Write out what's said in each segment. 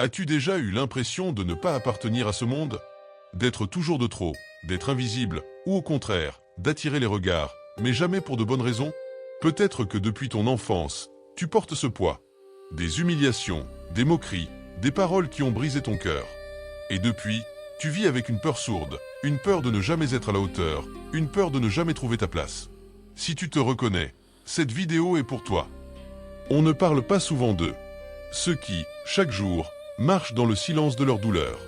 As-tu déjà eu l'impression de ne pas appartenir à ce monde? D'être toujours de trop, d'être invisible, ou au contraire, d'attirer les regards, mais jamais pour de bonnes raisons? Peut-être que depuis ton enfance, tu portes ce poids. Des humiliations, des moqueries, des paroles qui ont brisé ton cœur. Et depuis, tu vis avec une peur sourde, une peur de ne jamais être à la hauteur, une peur de ne jamais trouver ta place. Si tu te reconnais, cette vidéo est pour toi. On ne parle pas souvent d'eux. Ceux qui, chaque jour, marchent dans le silence de leur douleur.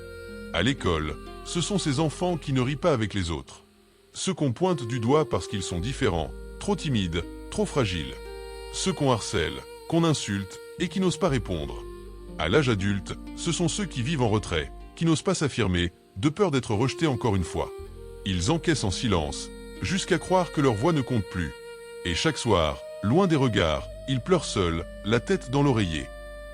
À l'école, ce sont ces enfants qui ne rient pas avec les autres. Ceux qu'on pointe du doigt parce qu'ils sont différents, trop timides, trop fragiles. Ceux qu'on harcèle, qu'on insulte et qui n'osent pas répondre. À l'âge adulte, ce sont ceux qui vivent en retrait, qui n'osent pas s'affirmer, de peur d'être rejetés encore une fois. Ils encaissent en silence, jusqu'à croire que leur voix ne compte plus. Et chaque soir, loin des regards, ils pleurent seuls, la tête dans l'oreiller.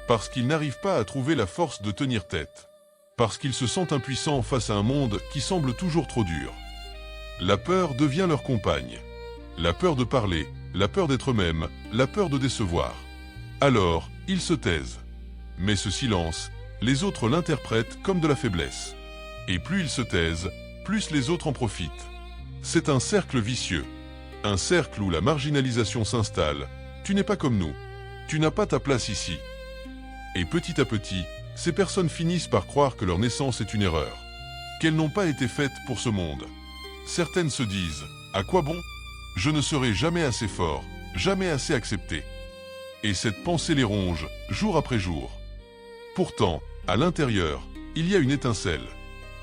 Parce qu'ils n'arrivent pas à trouver la force de tenir tête. Parce qu'ils se sentent impuissants face à un monde qui semble toujours trop dur. La peur devient leur compagne. La peur de parler, la peur d'être eux-mêmes, la peur de décevoir. Alors, ils se taisent. Mais ce silence, les autres l'interprètent comme de la faiblesse. Et plus ils se taisent, plus les autres en profitent. C'est un cercle vicieux. Un cercle où la marginalisation s'installe. Tu n'es pas comme nous. Tu n'as pas ta place ici. Et petit à petit, ces personnes finissent par croire que leur naissance est une erreur. Qu'elles n'ont pas été faites pour ce monde. Certaines se disent « À quoi bon? Je ne serai jamais assez fort, jamais assez accepté. » Et cette pensée les ronge, jour après jour. Pourtant, à l'intérieur, il y a une étincelle.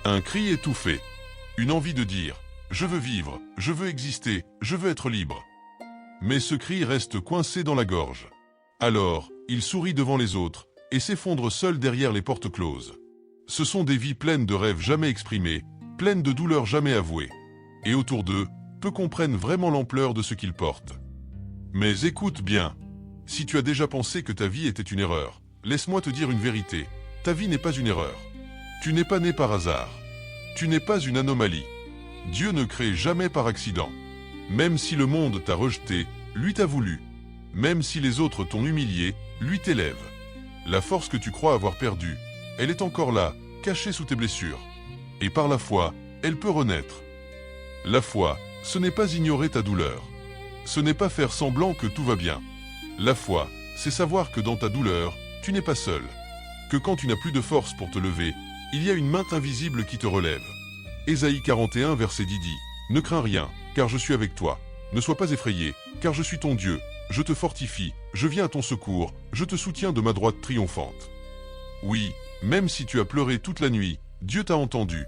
Un cri étouffé. Une envie de dire « Je veux vivre, je veux exister, je veux être libre. » Mais ce cri reste coincé dans la gorge. Alors, il sourit devant les autres et s'effondre seul derrière les portes closes. Ce sont des vies pleines de rêves jamais exprimés, pleines de douleurs jamais avouées. Et autour d'eux, peu comprennent vraiment l'ampleur de ce qu'ils portent. Mais écoute bien. Si tu as déjà pensé que ta vie était une erreur, laisse-moi te dire une vérité. Ta vie n'est pas une erreur. Tu n'es pas né par hasard. Tu n'es pas une anomalie. Dieu ne crée jamais par accident. Même si le monde t'a rejeté, lui t'a voulu. Même si les autres t'ont humilié, lui t'élève. La force que tu crois avoir perdue, elle est encore là, cachée sous tes blessures. Et par la foi, elle peut renaître. La foi, ce n'est pas ignorer ta douleur. Ce n'est pas faire semblant que tout va bien. La foi, c'est savoir que dans ta douleur, tu n'es pas seul. Que quand tu n'as plus de force pour te lever, il y a une main invisible qui te relève. Ésaïe 41 verset 10 dit « Ne crains rien, car je suis avec toi. Ne sois pas effrayé, car je suis ton Dieu. Je te fortifie, je viens à ton secours, je te soutiens de ma droite triomphante. » Oui, même si tu as pleuré toute la nuit, Dieu t'a entendu.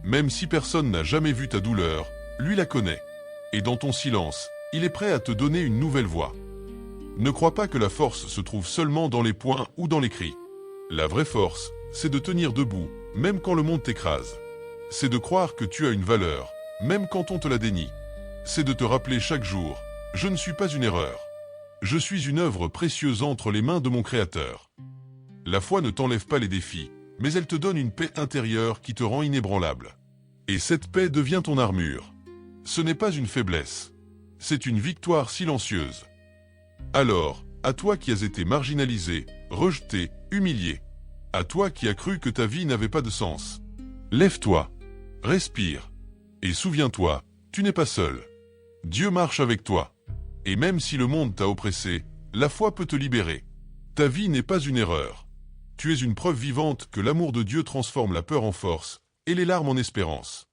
Même si personne n'a jamais vu ta douleur, lui la connaît. Et dans ton silence, il est prêt à te donner une nouvelle voix. Ne crois pas que la force se trouve seulement dans les poings ou dans les cris. La vraie force, c'est de tenir debout, même quand le monde t'écrase. C'est de croire que tu as une valeur, même quand on te la dénie. C'est de te rappeler chaque jour, je ne suis pas une erreur. Je suis une œuvre précieuse entre les mains de mon Créateur. La foi ne t'enlève pas les défis, mais elle te donne une paix intérieure qui te rend inébranlable. Et cette paix devient ton armure. Ce n'est pas une faiblesse. C'est une victoire silencieuse. Alors, à toi qui as été marginalisé, rejeté, humilié, à toi qui as cru que ta vie n'avait pas de sens, lève-toi, respire, et souviens-toi, tu n'es pas seul. Dieu marche avec toi. Et même si le monde t'a oppressé, la foi peut te libérer. Ta vie n'est pas une erreur. Tu es une preuve vivante que l'amour de Dieu transforme la peur en force et les larmes en espérance.